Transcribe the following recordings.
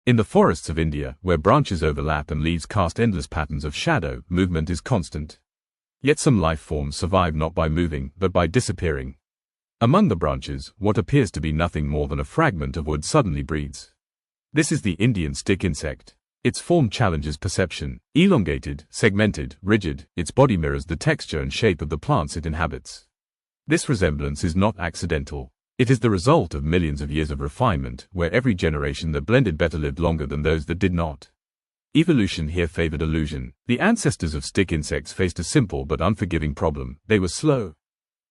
In the forests of India, where branches overlap and leaves cast endless patterns of shadow, movement is constant. Yet some life forms survive not by moving, but by disappearing. Among the branches, what appears to be nothing more than a fragment of wood suddenly breathes. This is the Indian stick insect. Its form challenges perception. Elongated, segmented, rigid, its body mirrors the texture and shape of the plants it inhabits. This resemblance is not accidental. It is the result of millions of years of refinement, where every generation that blended better lived longer than those that did not. Evolution here favored illusion. The ancestors of stick insects faced a simple but unforgiving problem. They were slow.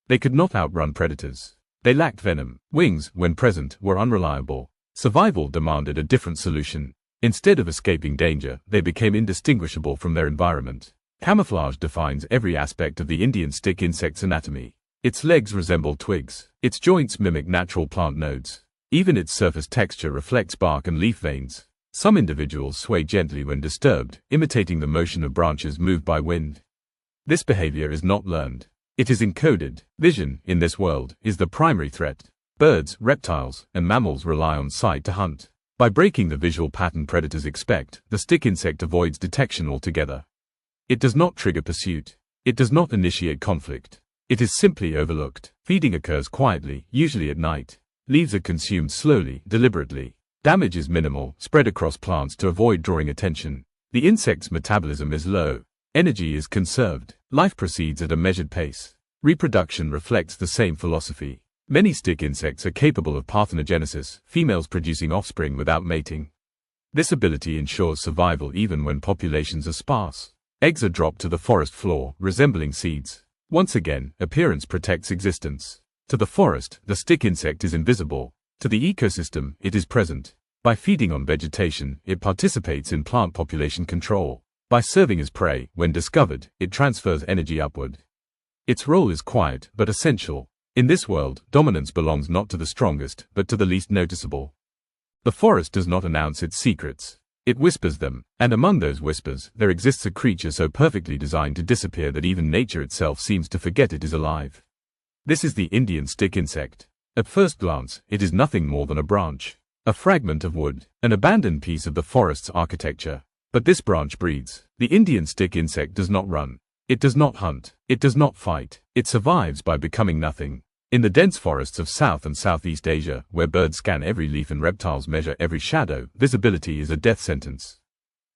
They could not outrun predators. They lacked venom. Wings, when present, were unreliable. Survival demanded a different solution. Instead of escaping danger, they became indistinguishable from their environment. Camouflage defines every aspect of the Indian stick insect's anatomy. Its legs resemble twigs. Its joints mimic natural plant nodes. Even its surface texture reflects bark and leaf veins. Some individuals sway gently when disturbed, imitating the motion of branches moved by wind. This behavior is not learned. It is encoded. Vision, in this world, is the primary threat. Birds, reptiles, and mammals rely on sight to hunt. By breaking the visual pattern predators expect, the stick insect avoids detection altogether. It does not trigger pursuit. It does not initiate conflict. It is simply overlooked. Feeding occurs quietly, usually at night. Leaves are consumed slowly, deliberately. Damage is minimal, spread across plants to avoid drawing attention. The insect's metabolism is low. Energy is conserved. Life proceeds at a measured pace. Reproduction reflects the same philosophy. Many stick insects are capable of parthenogenesis, females producing offspring without mating. This ability ensures survival even when populations are sparse. Eggs are dropped to the forest floor, resembling seeds. Once again, appearance protects existence. To the forest, the stick insect is invisible. To the ecosystem, it is present. By feeding on vegetation, it participates in plant population control. By serving as prey, when discovered, it transfers energy upward. Its role is quiet, but essential. In this world, dominance belongs not to the strongest, but to the least noticeable. The forest does not announce its secrets. It whispers them, and among those whispers, there exists a creature so perfectly designed to disappear that even nature itself seems to forget it is alive. This is the Indian stick insect. At first glance, it is nothing more than a branch, a fragment of wood, an abandoned piece of the forest's architecture. But this branch breathes. The Indian stick insect does not run. It does not hunt. It does not fight. It survives by becoming nothing. In the dense forests of South and Southeast Asia, where birds scan every leaf and reptiles measure every shadow, visibility is a death sentence.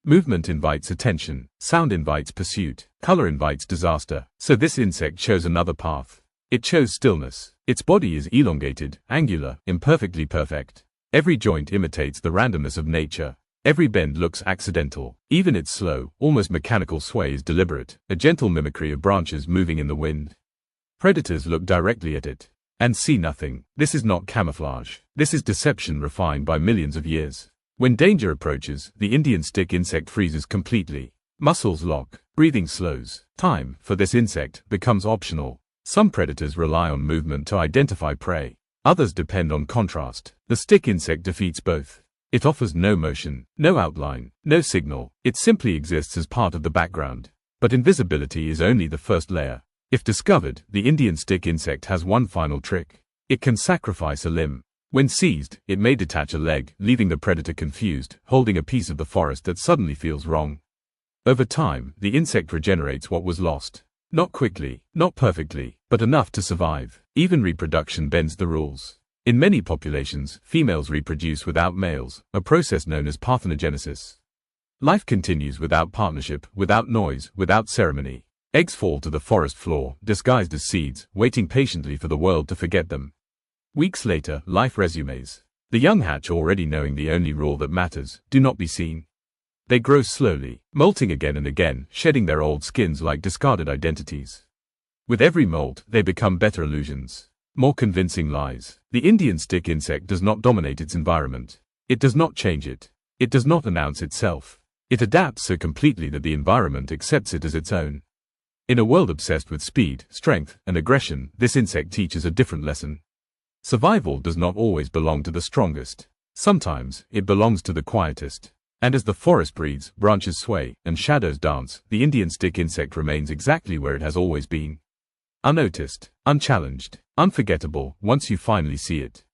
Movement invites attention. Sound invites pursuit. Color invites disaster. So this insect chose another path. It chose stillness. Its body is elongated, angular, imperfectly perfect. Every joint imitates the randomness of nature. Every bend looks accidental. Even its slow, almost mechanical sway is deliberate, a gentle mimicry of branches moving in the wind. Predators look directly at it and see nothing. This is not camouflage. This is deception refined by millions of years. When danger approaches, the Indian stick insect freezes completely. Muscles lock. Breathing slows. Time, for this insect, becomes optional. Some predators rely on movement to identify prey. Others depend on contrast. The stick insect defeats both. It offers no motion, no outline, no signal. It simply exists as part of the background. But invisibility is only the first layer. If discovered, the Indian stick insect has one final trick. It can sacrifice a limb. When seized, it may detach a leg, leaving the predator confused, holding a piece of the forest that suddenly feels wrong. Over time, the insect regenerates what was lost. Not quickly, not perfectly, but enough to survive. Even reproduction bends the rules. In many populations, females reproduce without males, a process known as parthenogenesis. Life continues without partnership, without noise, without ceremony. Eggs fall to the forest floor, disguised as seeds, waiting patiently for the world to forget them. Weeks later, life resumes. The young hatch already knowing the only rule that matters: do not be seen. They grow slowly, molting again and again, shedding their old skins like discarded identities. With every molt, they become better illusions. More convincing lies. The Indian stick insect does not dominate its environment. It does not change it. It does not announce itself. It adapts so completely that the environment accepts it as its own. In a world obsessed with speed, strength, and aggression, this insect teaches a different lesson. Survival does not always belong to the strongest. Sometimes, it belongs to the quietest. And as the forest breathes, branches sway, and shadows dance, the Indian stick insect remains exactly where it has always been. Unnoticed, unchallenged, unforgettable once you finally see it.